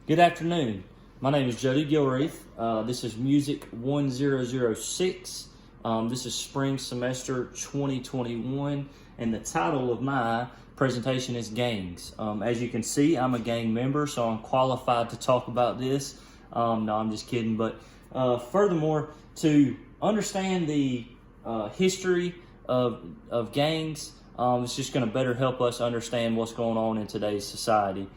Good afternoon. My name is Jody Gilreath. This is Music 1006. This is spring semester 2021, and the title of my presentation is Gangs. As you can see, I'm a gang member, so I'm qualified to talk about this. No, I'm just kidding. But furthermore, to understand the history of gangs, it's just going to better help us understand what's going on in today's society.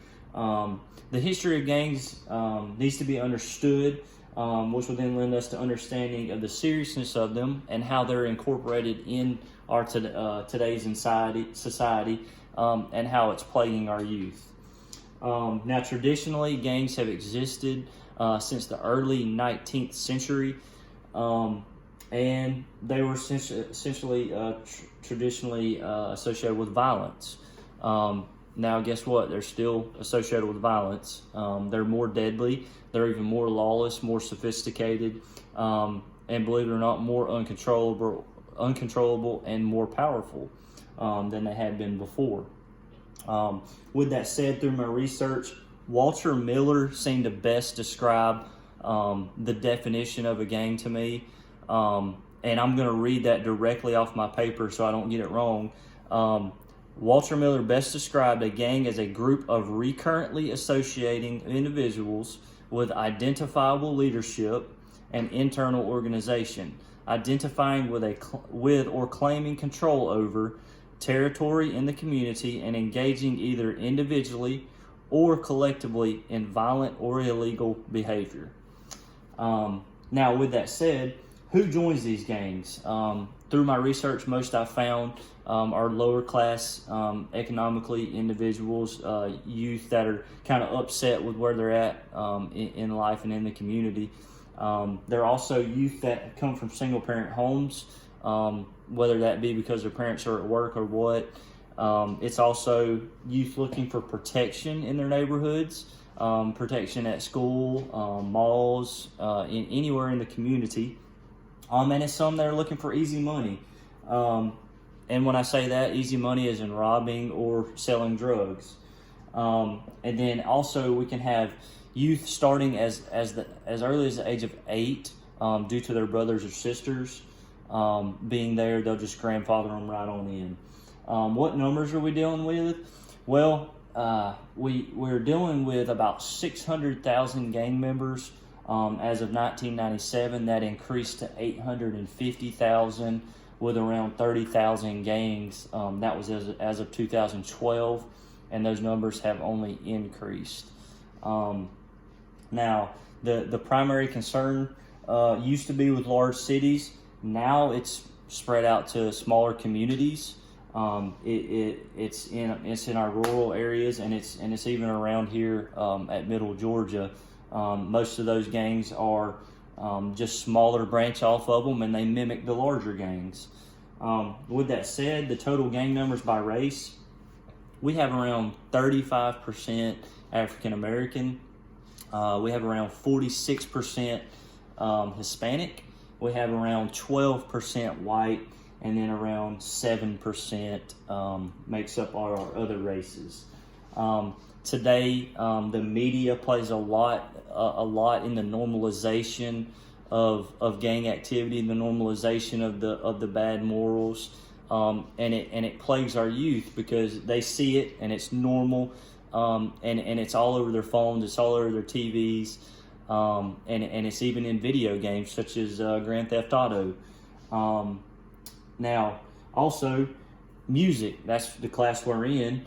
The history of gangs needs to be understood, which will then lend us to understanding of the seriousness of them and how they're incorporated in our today's society, and how it's plaguing our youth. Now, traditionally, gangs have existed since the early 19th century, and they were essentially traditionally associated with violence. Now, guess what? They're still associated with violence. They're more deadly. They're even more lawless, more sophisticated, and believe it or not, more uncontrollable and more powerful than they had been before. With that said, through my research, Walter Miller seemed to best describe the definition of a gang to me. And I'm going to read that directly off my paper so I don't get it wrong. Walter Miller best described a gang as a group of recurrently associating individuals with identifiable leadership and internal organization, identifying with or claiming control over territory in the community and engaging either individually or collectively in violent or illegal behavior. Now, with that said, who joins these gangs? Through my research, most I found are lower class economically individuals, youth that are kind of upset with where they're at in life and in the community. There are also youth that come from single parent homes, whether that be because their parents are at work or what. It's also youth looking for protection in their neighborhoods, protection at school, malls, anywhere in the community. And it's some that are looking for easy money. And when I say that, easy money is in robbing or selling drugs. And then also we can have youth starting as early as the age of 8, due to their brothers or sisters being there. They'll just grandfather them right on in. What numbers are we dealing with? Well, we're dealing with about 600,000 gang members. As of 1997, that increased to 850,000 with around 30,000 gangs. That was as of 2012, and those numbers have only increased. Now, the primary concern used to be with large cities. Now it's spread out to smaller communities. It's in our rural areas, and it's even around here at Middle Georgia. Most of those gangs are just smaller branch off of them, and they mimic the larger gangs. With that said, the total gang numbers by race, we have around 35% African American. We have around 46% Hispanic. We have around 12% white, and then around 7% makes up our other races. Today, the media plays a lot in the normalization of gang activity, the normalization of the bad morals, and it plagues our youth because they see it and it's normal, and it's all over their phones, it's all over their TVs, and it's even in video games such as Grand Theft Auto. Now, also music. That's the class we're in.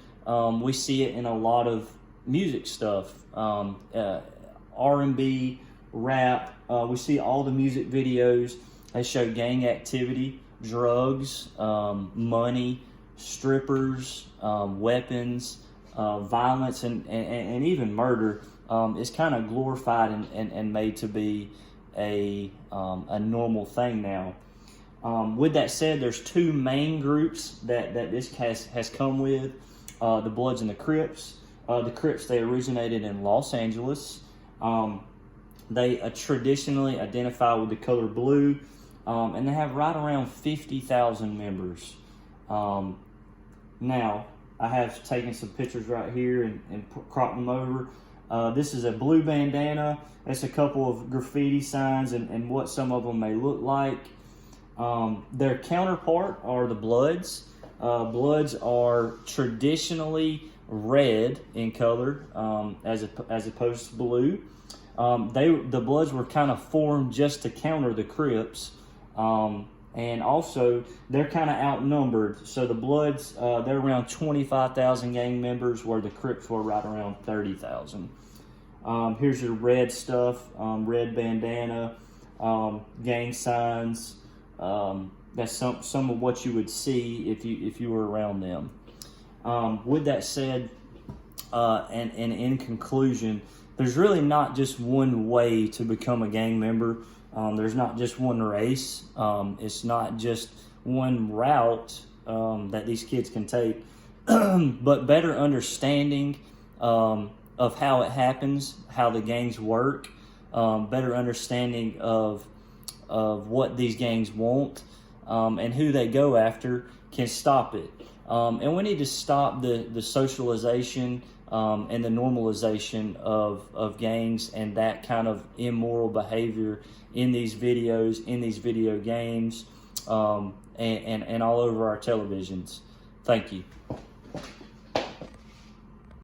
We see it in a lot of music stuff, R&B, rap. We see all the music videos. They show gang activity, drugs, money, strippers, weapons, violence, and even murder. Is kind of glorified and made to be a normal thing now. With that said, there's two main groups that this has come with. The Bloods and the Crips. The Crips, they originated in Los Angeles. They traditionally identify with the color blue, and they have right around 50,000 members. Now, I have taken some pictures right here and cropped them over. This is a blue bandana. That's a couple of graffiti signs and what some of them may look like. Their counterpart are the Bloods. Bloods are traditionally red in color, as opposed to blue. The Bloods were kind of formed just to counter the Crips, and also they're kind of outnumbered. So the Bloods, they're around 25,000 gang members, where the Crips were right around 30,000. Here's your red stuff, red bandana, gang signs. That's some of what you would see if you were around them. With that said, and in conclusion, there's really not just one way to become a gang member. There's not just one race. It's not just one route that these kids can take, but better understanding of how it happens, how the gangs work, better understanding of what these gangs want, and who they go after can stop it. And we need to stop the socialization and the normalization of gangs and that kind of immoral behavior in these videos, in these video games, and all over our televisions. Thank you.